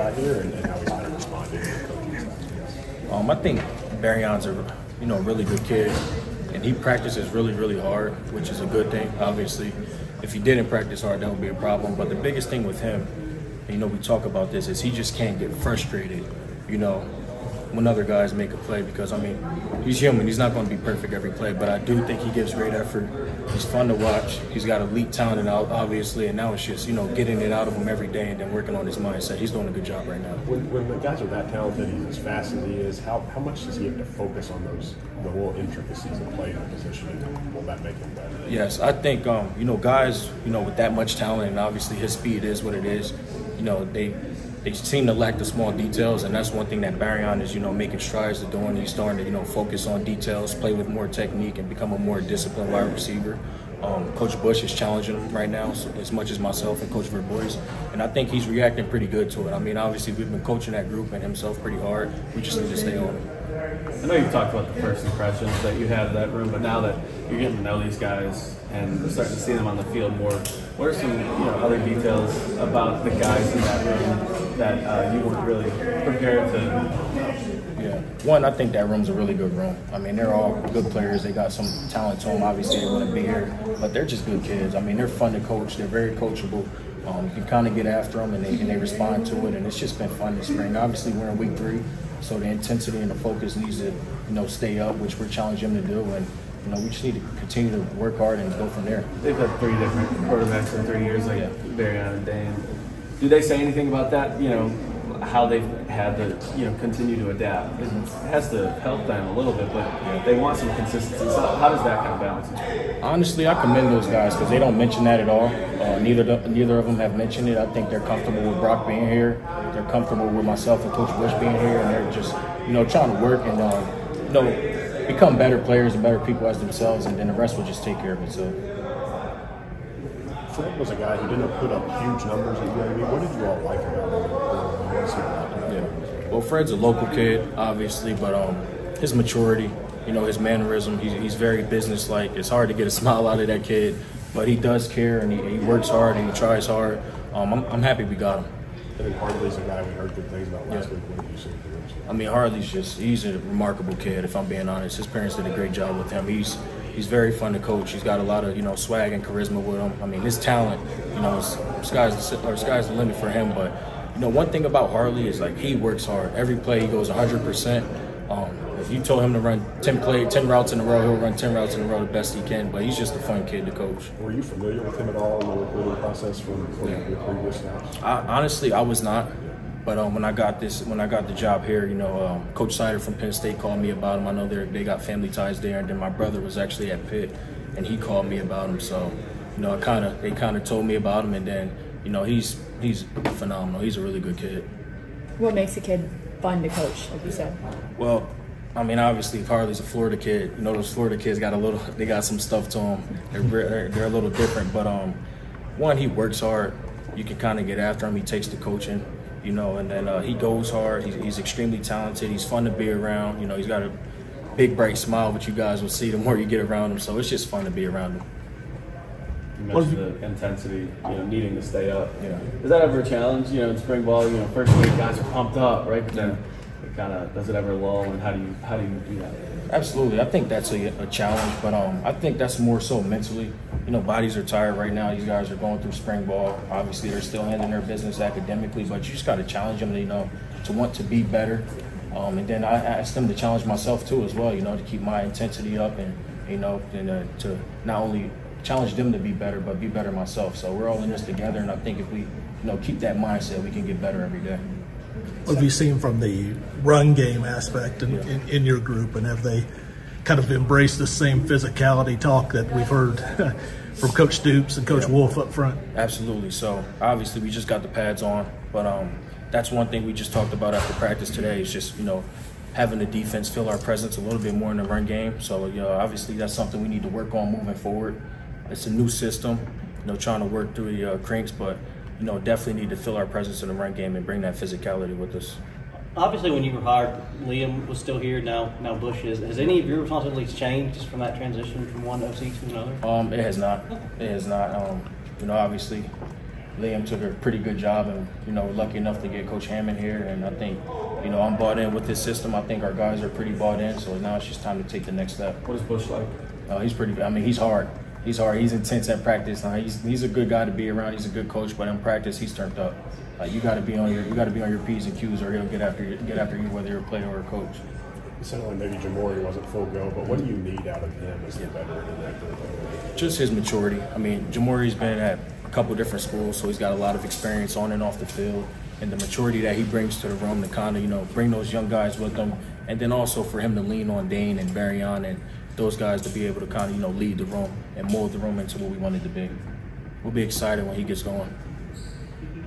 got here and how he's kind of responded to coaching? I think Barryon's a really good kid, and he practices really hard, which is a good thing. Obviously, if he didn't practice hard, that would be a problem. But the biggest thing with him, we talk about this, is he just can't get frustrated, when other guys make a play, because he's human. He's not going to be perfect every play, but I do think he gives great effort. He's fun to watch. He's got elite talent, obviously, and now it's just getting it out of him every day and then working on his mindset. He's doing a good job right now. When the guys are that talented, he's as fast as he is, how much does he have to focus on the little intricacies of playing the position, and will that make him better? Yes, I think guys with that much talent, and obviously his speed is what it is. They seem to lack the small details, and that's one thing that Barryon is, making strides to doing. He's starting to, focus on details, play with more technique, and become a more disciplined wide receiver. Coach Bush is challenging him right now, so as much as myself and Coach Verbois, and I think he's reacting pretty good to it. Obviously, we've been coaching that group and himself pretty hard. We just need to stay on it. I know you've talked about the first impressions that you had of that room, but now that you're getting to know these guys and starting to see them on the field more, what are some other details about the guys in that room that you weren't really prepared to know? Yeah. One, I think that room's a really good room. They're all good players. They got some talent to them. Obviously, they want to be here, but they're just good kids. They're fun to coach. They're very coachable. You can kind of get after them, and they respond to it, and it's just been fun this spring. Obviously, we're in week 3, so the intensity and the focus needs to, stay up, which we're challenging them to do, and we just need to continue to work hard and go from there. They've had 3 different quarterbacks in 3 years, like Barryon and Dane. Do they say anything about that? How they've had to, continue to adapt. It has to help them a little bit, but they want some consistency. So how does that kind of balance? Honestly, I commend those guys because they don't mention that at all. Neither of them have mentioned it. I think they're comfortable with Brock being here. They're comfortable with myself and Coach Bush being here, and they're just, trying to work and, become better players and better people as themselves, and then the rest will just take care of itself. Fred was a guy who didn't put up huge numbers at UAB. What did you all like about him? Well, Fred's a local kid, obviously, but his maturity, his mannerism, he's very businesslike. It's hard to get a smile out of that kid, but he does care, and he works hard, and he tries hard. I'm happy we got him. I think Hartley's a guy we heard good things about last week. What did you see for him? Hartley's he's a remarkable kid, if I'm being honest. His parents did a great job with him. He's very fun to coach. He's got a lot of, swag and charisma with him. His talent, sky's the limit for him, but one thing about Hartley is he works hard. Every play he goes 100%. If you told him to run 10 routes in a row, he'll run 10 routes in a row the best he can. But he's just a fun kid to coach. Were you familiar with him at all in the recruiting process from your previous snaps? Honestly, I was not. But when I got the job here, Coach Sider from Penn State called me about him. I know they got family ties there, and then my brother was actually at Pitt, and he called me about him. So, they kind of told me about him, and then he's phenomenal. He's a really good kid. What makes a kid fun to coach, like you said? Well, obviously Hartley's a Florida kid. Those Florida kids they got some stuff to them. They're a little different, but one, he works hard. You can kind of get after him. He takes the coaching, and then he goes hard. He's extremely talented. He's fun to be around. He's got a big bright smile, which you guys will see the more you get around him. So it's just fun to be around him. You mentioned the intensity, needing to stay up. Yeah. Is that ever a challenge? In spring ball, first week guys are pumped up, right? But then it kind of does it ever lull, and how do you do that? Absolutely, I think that's a challenge, but I think that's more so mentally. Bodies are tired right now. These guys are going through spring ball. Obviously, they're still handling their business academically, but you just got to challenge them to want to be better. And then I asked them to challenge myself too as well. To keep my intensity up and to not only challenge them to be better, but be better myself. So we're all in this together, and I think if we, keep that mindset, we can get better every day. What have you seen from the run game aspect in your group, and have they kind of embraced the same physicality talk that we've heard from Coach Stoops and Coach Wolf up front? Absolutely. So obviously we just got the pads on, but that's one thing we just talked about after practice today is just, having the defense feel our presence a little bit more in the run game. So, obviously that's something we need to work on moving forward. It's a new system, trying to work through the crinks, but, definitely need to feel our presence in the run game and bring that physicality with us. Obviously, when you were hired, Liam was still here. Now Bush is. Has any of your responsibilities changed just from that transition from one OC to another? It has not. It has not. Obviously, Liam took a pretty good job, and we're lucky enough to get Coach Hammond here. And I think I'm bought in with this system. I think our guys are pretty bought in. So now it's just time to take the next step. What is Bush like? He's pretty. I mean, he's hard. He's hard. He's intense at practice. He's a good guy to be around. He's a good coach, but in practice, he's turned up. You got to be on your P's and Q's, or he'll get after you, whether you're a player or a coach. It sounded like maybe Jamori wasn't full go, but what do you need out of him as the veteran in that group? Just his maturity. I mean, Jamori's been at a couple different schools, so he's got a lot of experience on and off the field, and the maturity that he brings to the room to kind of bring those young guys with him, and then also for him to lean on Dane and Barryon and those guys to be able to kind of lead the room and mold the room into what we want it to be. We'll be excited when he gets going.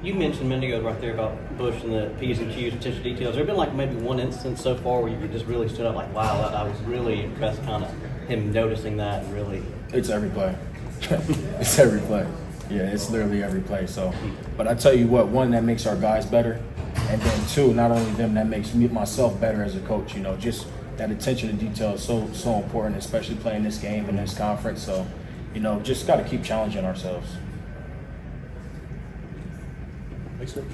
You mentioned a minute ago right there about Bush and the P's and Q's, attention to details. There been like maybe one instance so far where you just really stood out like, wow, I was really impressed kind of him noticing that and really. It's every play. It's every play. Yeah, it's literally every play. So, but I tell you what, one, that makes our guys better, and then two, not only them, that makes myself better as a coach. Just that attention to detail is so important, especially playing this game in this conference. So, just got to keep challenging ourselves. Thanks, Coach.